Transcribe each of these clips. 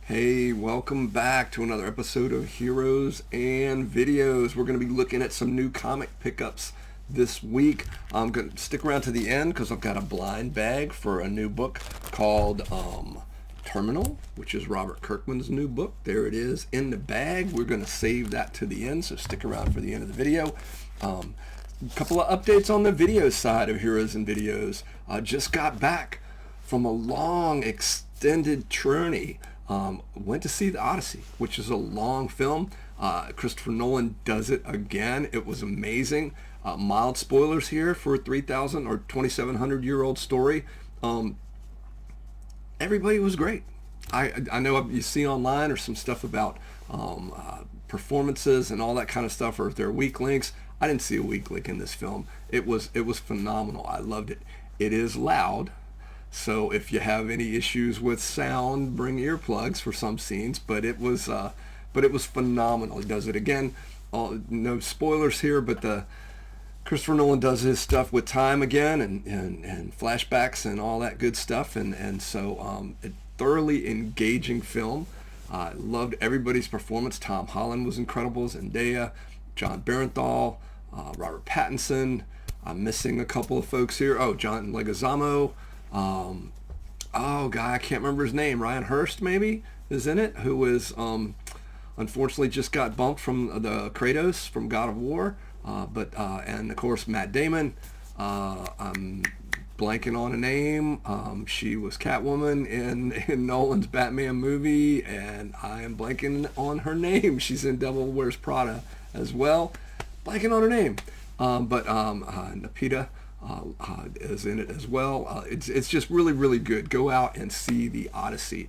Hey, welcome back to another episode of Heroes and Videos. We're going to be looking at some new comic pickups this week. I'm going to stick around to the end because I've got a blind bag for a new book called Terminal, which is Robert Kirkman's new book. There it is in the bag. We're going to save that to the end, so stick around for the end of the video. A couple of updates on the video side of Heroes and Videos. Just got back from a long extended journey. Went to see the Odyssey, which is a long film. Christopher Nolan does it again. It was amazing. Mild spoilers here for a 3,000 or 2,700 year old story. Everybody was great. I know you see online or some stuff about performances and all that kind of stuff, or if there are weak links. I didn't see a weak link in this film. It was phenomenal. I loved it. It is loud. So if you have any issues with sound, bring earplugs for some scenes. But it was phenomenal. He does it again. No spoilers here, but Christopher Nolan does his stuff with time again and flashbacks and all that good stuff. And so a thoroughly engaging film. I loved everybody's performance. Tom Holland was incredible. Zendaya, John Barenthal, Robert Pattinson. I'm missing a couple of folks here. Oh, John Leguizamo. Guy, I can't remember his name. Ryan Hurst maybe is in it, who is unfortunately just got bumped from the Kratos from God of War. And of course Matt Damon. I'm blanking on a name. She was Catwoman in Nolan's Batman movie, and I am blanking on her name. She's in Devil Wears Prada as well. Blanking on her name. Napita is in it as well. It's just really, really good. Go out and see the Odyssey.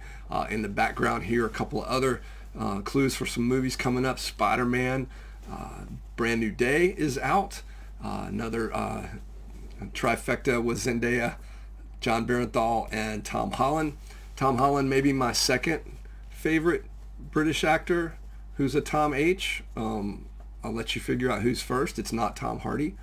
In the background here, a couple of other clues for some movies coming up. Spider-Man, Brand New Day is out. Another trifecta with Zendaya, John Barenthal, and Tom Holland. Tom Holland may be my second favorite British actor who's a Tom H. I'll let you figure out who's first. It's not Tom Hardy.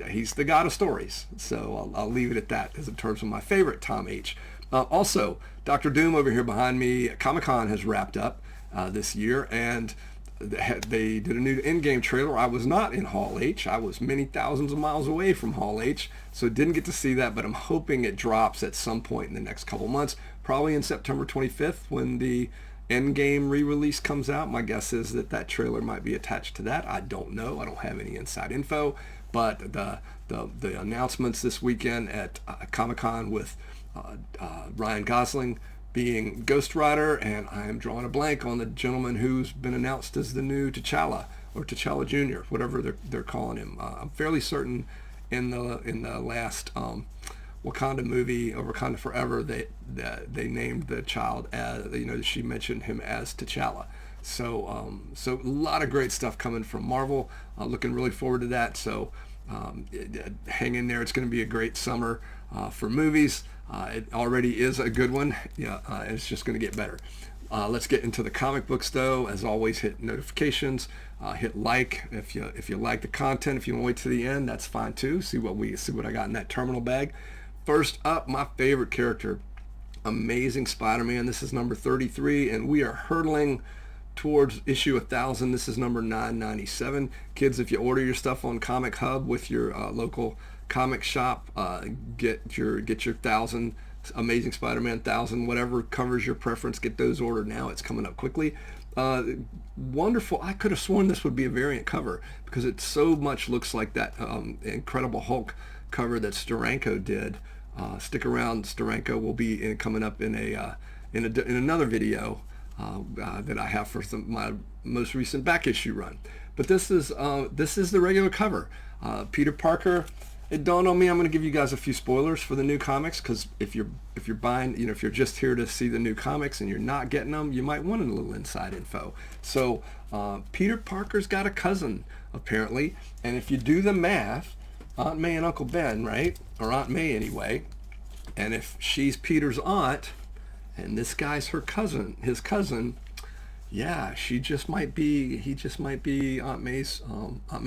He's the god of stories. So I'll leave it at that as in terms of my favorite Tom H. Also, Dr. Doom over here behind me, Comic-Con has wrapped up this year, and they did a new Endgame trailer. I was not in Hall H. I was many thousands of miles away from Hall H, so didn't get to see that, but I'm hoping it drops at some point in the next couple months, probably in September 25th when the Endgame re-release comes out. My guess is that trailer might be attached to that. I don't know. I don't have any inside info, but the announcements this weekend at Comic-Con with Ryan Gosling being Ghost Rider, and I am drawing a blank on the gentleman who's been announced as the new T'Challa or T'Challa Jr., whatever they're calling him. I'm fairly certain in the last Wakanda movie or Wakanda Forever, they named the child as, she mentioned him as T'Challa. So a lot of great stuff coming from Marvel. Looking really forward to that. So hang in there. It's going to be a great summer for movies. It already is a good one. It's just going to get better. Let's get into the comic books though. As always, hit notifications, hit like if you like the content. If you want to wait to the end, that's fine too. See what I got in that terminal bag. First up, my favorite character, Amazing Spider-Man. This is number 33, and we are hurtling towards issue 1000. This is number 997. Kids, if you order your stuff on Comic Hub with your local comic shop, get your 1000 Amazing Spider-Man 1000, whatever covers your preference. Get those ordered now. It's coming up quickly. Wonderful. I could have sworn this would be a variant cover because it so much looks like that Incredible Hulk cover that Steranko did. Stick around. Steranko will be coming up in another video that I have for my most recent back issue run. But this is the regular cover. Peter Parker. It dawned on me I'm going to give you guys a few spoilers for the new comics, because if you're buying, if you're just here to see the new comics and you're not getting them, you might want a little inside info. So Peter Parker's got a cousin apparently, and if you do the math, Aunt May and Uncle Ben, right? Or Aunt May anyway. And if she's Peter's aunt, and this guy's his cousin, yeah, he just might be Aunt May's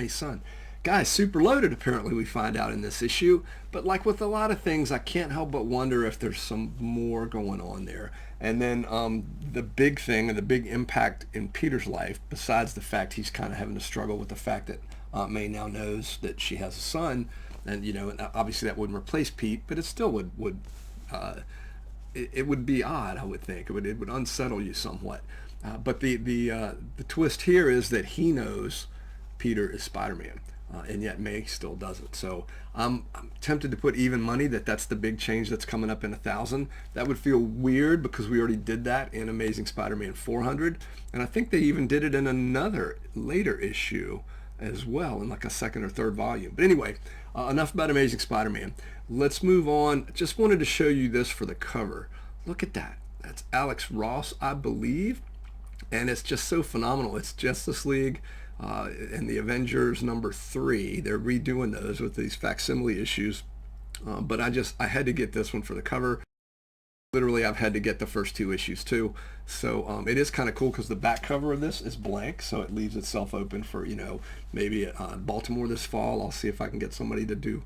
son. Guy's super loaded, apparently, we find out in this issue. But like with a lot of things, I can't help but wonder if there's some more going on there. And then the big thing and the big impact in Peter's life, besides the fact he's kind of having to struggle with the fact that Aunt May now knows that she has a son, and obviously that wouldn't replace Pete, but it still would uh, it would be odd, I would think. It would unsettle you somewhat. But the twist here is that he knows Peter is Spider-Man, and yet May still doesn't. So I'm tempted to put even money that that's the big change that's coming up in 1,000. That would feel weird because we already did that in Amazing Spider-Man 400, and I think they even did it in another later issue as well, in like a second or third volume. But anyway, enough about Amazing Spider-Man. Let's move on. Just wanted to show you this for the cover. Look at that. That's Alex Ross, I believe, and it's just so phenomenal. It's Justice League and the Avengers #3. They're redoing those with these facsimile issues, but I had to get this one for the cover. Literally, I've had to get the first 2 issues too. So it is kind of cool because the back cover of this is blank, so it leaves itself open for maybe Baltimore this fall. I'll see if I can get somebody to do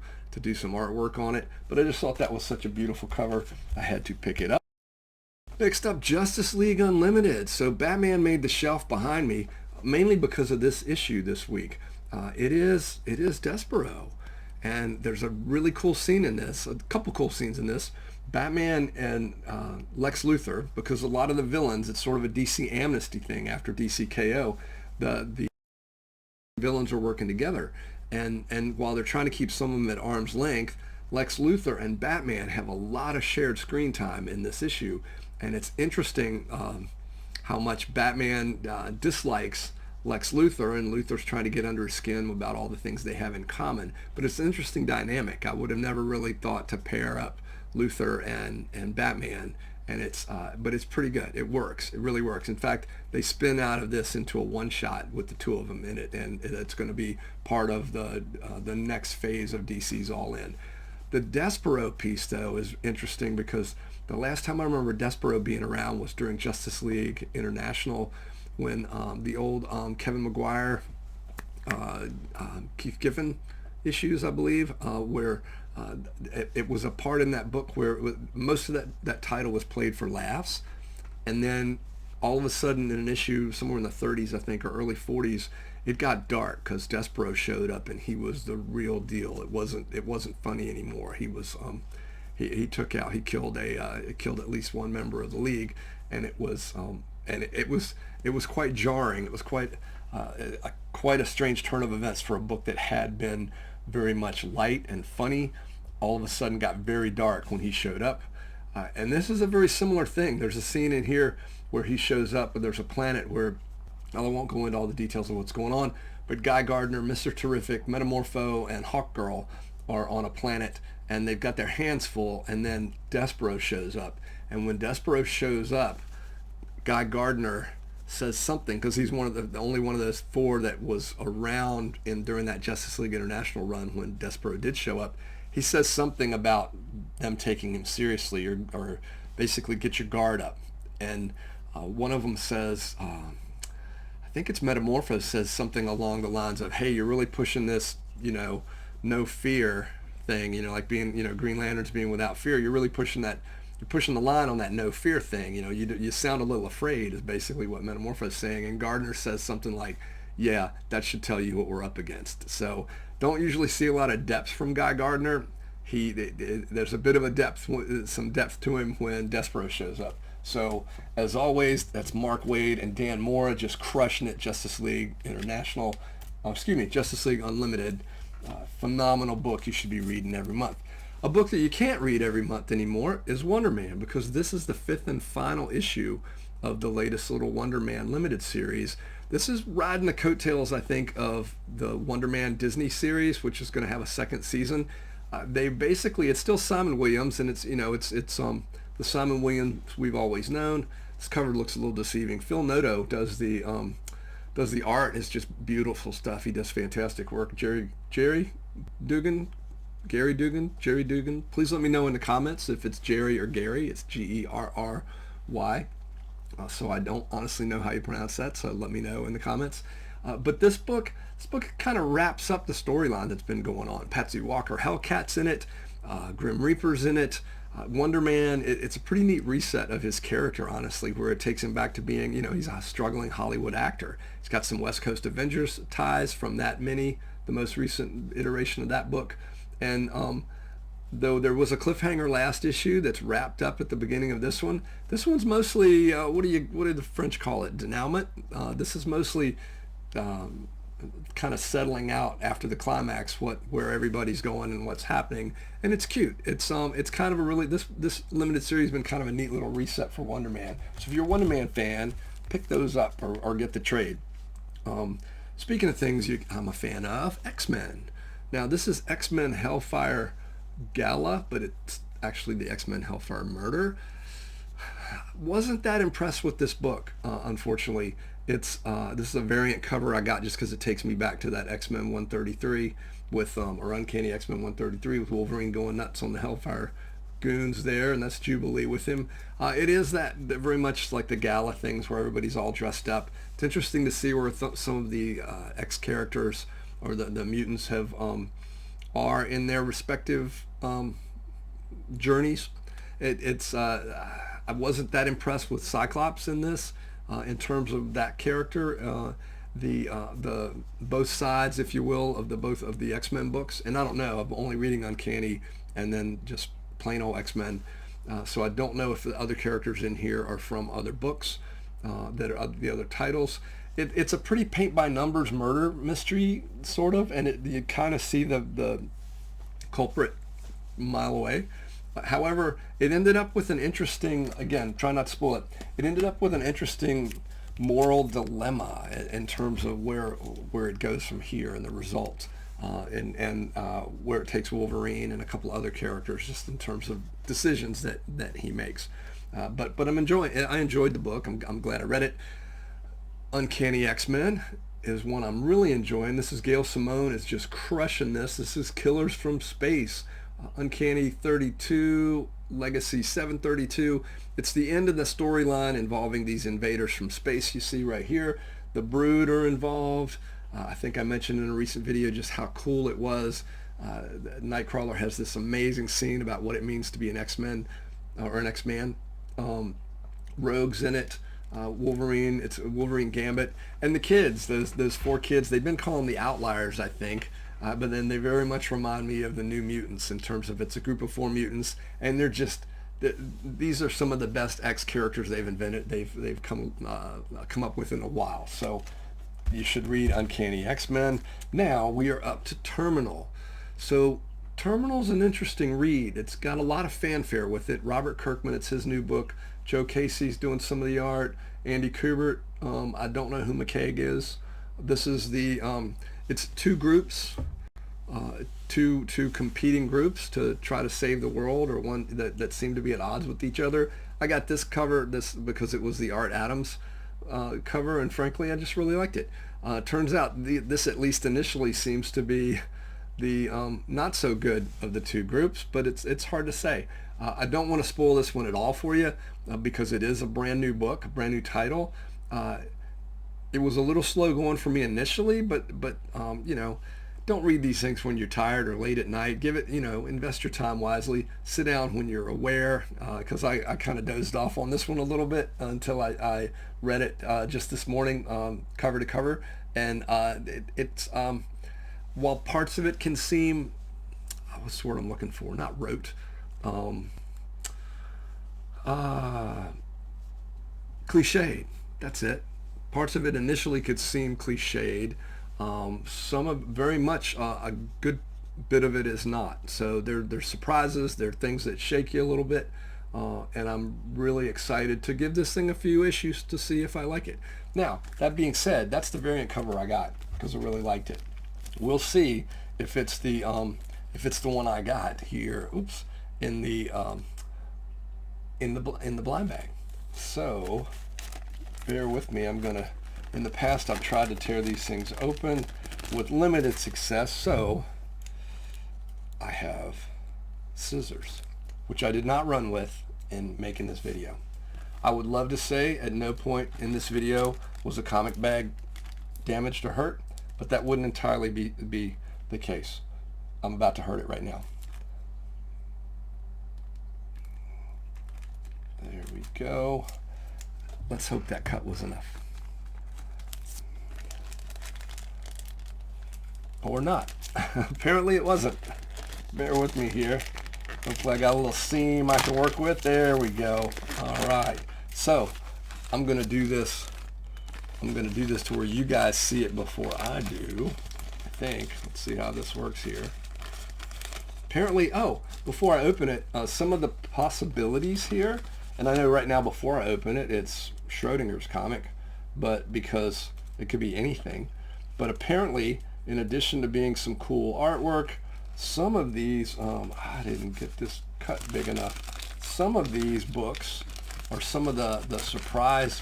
some artwork on it. But I just thought that was such a beautiful cover, I had to pick it up. Next up, Justice League Unlimited. So Batman made the shelf behind me mainly because of this issue this week. It is Despero, and there's a really cool scene in this, a couple cool scenes in this. Batman and Lex Luthor, because a lot of the villains, it's sort of a DC amnesty thing after DC KO. The villains are working together, and while they're trying to keep some of them at arm's length, Lex Luthor and Batman have a lot of shared screen time in this issue, and it's interesting how much Batman dislikes Lex Luthor, and Luthor's trying to get under his skin about all the things they have in common. But it's an interesting dynamic. I would have never really thought to pair up Luthor and Batman, and but it's pretty good. It works. It really works. In fact, they spin out of this into a one-shot with the 2 of them in it, and it's going to be part of the next phase of DC's All In. The Despero piece, though, is interesting because the last time I remember Despero being around was during Justice League International, when the old Kevin Maguire, Keith Giffen issues, I believe, where it was a part in that book where most of that title was played for laughs, and then all of a sudden in an issue somewhere in the 30s, I think, or early 40s, it got dark because Despero showed up and he was the real deal. It wasn't funny anymore. He was he killed at least one member of the League, and it was quite jarring. It was quite a strange turn of events for a book that had been very much light and funny. All of a sudden got very dark when he showed up. And this is a very similar thing. There's a scene in here where he shows up, but there's a planet where, I won't go into all the details of what's going on, but Guy Gardner, Mr. Terrific, Metamorpho, and Hawkgirl are on a planet, and they've got their hands full, and then Despero shows up. And when Despero shows up, Guy Gardner says something, because he's one of the only one of those 4 that was around during that Justice League International run when Despero did show up. He says something about them taking him seriously, or basically get your guard up. And one of them says, I think it's Metamorpho, says something along the lines of, hey, you're really pushing this, no fear thing, like being, Green Lanterns being without fear. You're really pushing that. You're pushing the line on that no fear thing. You sound a little afraid is basically what Metamorpho is saying. And Gardner says something like, yeah, that should tell you what we're up against. So don't usually see a lot of depth from Guy Gardner. There's a bit of some depth to him when Despero shows up. So as always, that's Mark Waid and Dan Mora just crushing it. Justice League International, Justice League Unlimited. Phenomenal book you should be reading every month. A book that you can't read every month anymore is Wonder Man, because this is the 5th and final issue of the latest little Wonder Man limited series. This is riding the coattails, I think, of the Wonder Man Disney series, which is going to have a 2nd season. It's still Simon Williams, and it's the Simon Williams we've always known. This cover looks a little deceiving. Phil Noto does the art. It's just beautiful stuff. He does fantastic work. Jerry Dugan. Please let me know in the comments if it's Jerry or Gary. It's Gerry. So I don't honestly know how you pronounce that, so let me know in the comments. But this book kind of wraps up the storyline that's been going on. Patsy Walker Hellcat's in it, Grim Reaper's in it, Wonder Man. It's a pretty neat reset of his character, honestly, where it takes him back to being, he's a struggling Hollywood actor. He's got some West Coast Avengers ties from that mini, the most recent iteration of that book. And though there was a cliffhanger last issue that's wrapped up at the beginning of this one's mostly, what do the French call it, denouement? This is mostly kind of settling out after the climax where everybody's going and what's happening, and it's cute. It's kind of a really, this limited series has been kind of a neat little reset for Wonder Man. So if you're a Wonder Man fan, pick those up or get the trade. Speaking of things I'm a fan of, X-Men. Now this is X-Men Hellfire Gala, but it's actually the X-Men Hellfire Murder. Wasn't that impressed with this book, unfortunately. This is a variant cover I got just because it takes me back to that X-Men 133 with or Uncanny X-Men 133 with Wolverine going nuts on the Hellfire goons there, and that's Jubilee with him. It is that very much like the gala things where everybody's all dressed up. It's interesting to see where some of the X characters or the mutants are in their respective journeys. I wasn't that impressed with Cyclops in this. In terms of that character, the both sides, if you will, of both of the X-Men books, and I don't know, I'm only reading Uncanny and then just plain old X-Men, so I don't know if the other characters in here are from other books that are the other titles. It's a pretty paint by numbers murder mystery sort of, and you kind of see the culprit a mile away. However, it ended up with an interesting, again, try not to spoil it, it ended up with an interesting moral dilemma in terms of where it goes from here and the results, and where it takes Wolverine and a couple other characters just in terms of decisions that he makes. But I enjoyed the book. I'm glad I read it. Uncanny X-Men is one I'm really enjoying. This is Gail Simone is just crushing this. This is Killers from Space. Uncanny 32, Legacy 732. It's the end of the storyline involving these invaders from space you see right here. The Brood are involved. I think I mentioned in a recent video just how cool it was. Nightcrawler has this amazing scene about what it means to be an X-Men or an X-Man. Rogue's in it. Wolverine, it's Wolverine Gambit. And the kids, those four kids, they've been calling the Outliers, I think. But then they very much remind me of the New Mutants in terms of it's a group of 4 mutants, and they're just these are some of the best X characters they've invented. They've come up with in a while. So you should read Uncanny X-Men. Now we are up to Terminal. So Terminal's an interesting read. It's got a lot of fanfare with it. Robert Kirkman, it's his new book. Joe Casey's doing some of the art. Andy Kubert. I don't know who McCaig is. This is the it's 2 groups, two competing groups to try to save the world, or one that seem to be at odds with each other. I got this cover because it was the Art Adams cover, and frankly, I just really liked it. Turns out this at least initially seems to be the not so good of the 2 groups, but it's hard to say. I don't want to spoil this one at all for you because it is a brand new book, a brand new title. It was a little slow going for me initially, but don't read these things when you're tired or late at night. Give it, invest your time wisely. Sit down when you're aware, because I kind of dozed off on this one a little bit until I read it just this morning, cover to cover. And it's while parts of it can seem, what's the word I'm looking for? Not rote. Cliched. That's it. Parts of it initially could seem cliched. Some of very much a good bit of it is not. So there's surprises. There are things that shake you a little bit, and I'm really excited to give this thing a few issues to see if I like it. Now that being said, that's the variant cover I got because I really liked it. We'll see if it's the one I got here. Oops, in the blind bag. So bear with me. In the past, I've tried to tear these things open with limited success, so I have scissors, which I did not run with in making this video. I would love to say at no point in this video was a comic bag damaged or hurt, but that wouldn't entirely be the case. I'm about to hurt it right now. There we go. Let's hope that cut was enough. Or not. Apparently it wasn't. Bear with me here. Hopefully I got a little seam I can work with. There we go. All right. So I'm going to do this. I'm going to do this to where you guys see it before I do. I think. Let's see how this works here. Apparently, before I open it, some of the possibilities here, and I know right now before I open it, it's Schrodinger's comic, but because it could be anything. But apparently, in addition to being some cool artwork, some of these, I didn't get this cut big enough. Some of these books, or some of the surprises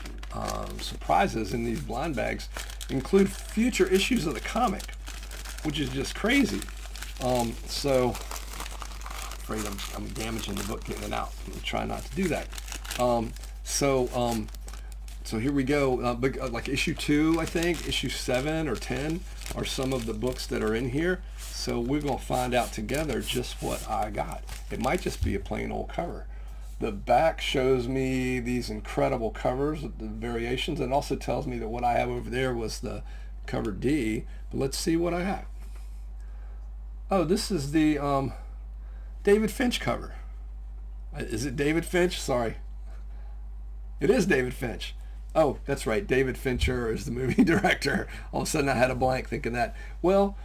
in these blind bags, include future issues of the comic, which is just crazy. So, afraid I'm damaging the book getting it out. I'm gonna try not to do that. So here we go. Like issue 2, I think, issue 7 or 10 are some of the books that are in here. So we're going to find out together just what I got. It might just be a plain old cover. The back shows me these incredible covers, the variations, and also tells me that what I have over there was the cover D. But let's see what I have. Oh, this is the David Finch cover. Is it David Finch? Sorry. It is David Finch. Oh, that's right. David Fincher is the movie director. All of a sudden I had a blank thinking that. Well,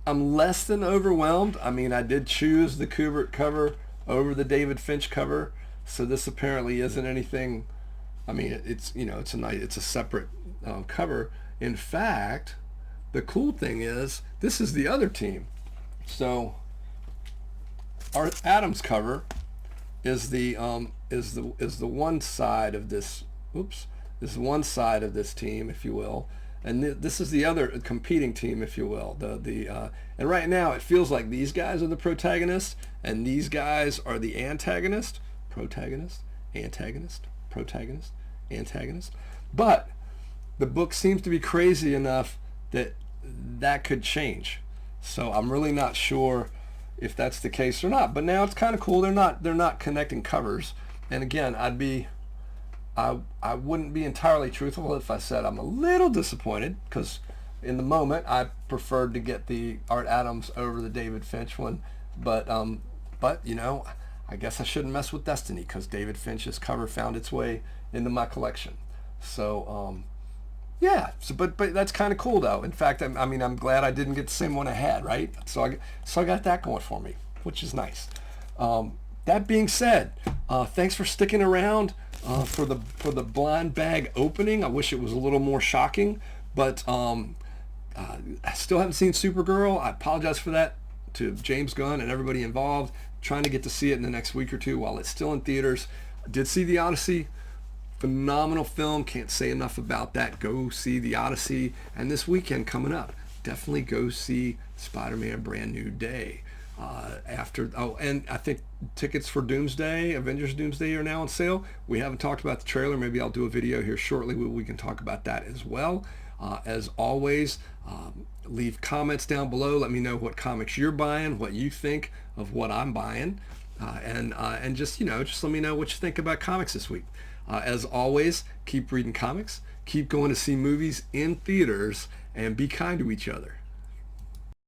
I'm less than overwhelmed. I mean, I did choose the Kubert cover over the David Finch cover. So this apparently isn't anything. I mean, it's a separate cover. In fact, the cool thing is this is the other team. So our Adams cover is the one side of this. Oops. This is one side of this team, if you will, and this is the other competing team, if you will. And right now it feels like these guys are the protagonists and these guys are the antagonist. Protagonist, antagonist, protagonist, antagonist. But the book seems to be crazy enough that could change. So I'm really not sure if that's the case or not. But now it's kind of cool. They're not connecting covers. And again, I wouldn't be entirely truthful if I said I'm a little disappointed, because in the moment I preferred to get the Art Adams over the David Finch one, but I guess I shouldn't mess with destiny, because David Finch's cover found its way into my collection. So yeah, but that's kind of cool though. In fact, I'm glad I didn't get the same one I had, right? So I got that going for me, which is nice. That being said, thanks for sticking around for the blind bag opening. I wish it was a little more shocking, but I still haven't seen Supergirl. I apologize for that to James Gunn and everybody involved. Trying to get to see it in the next week or two while it's still in theaters. I did see The Odyssey. Phenomenal film. Can't say enough about that. Go see The Odyssey. And this weekend coming up, definitely go see Spider-Man Brand New Day. And I think tickets for Doomsday, Avengers Doomsday, are now on sale. We haven't talked about the trailer. Maybe I'll do a video here shortly where we can talk about that as well. As always, leave comments down below. Let me know what comics you're buying, what you think of what I'm buying, and just let me know what you think about comics this week. As always, keep reading comics, keep going to see movies in theaters, and be kind to each other.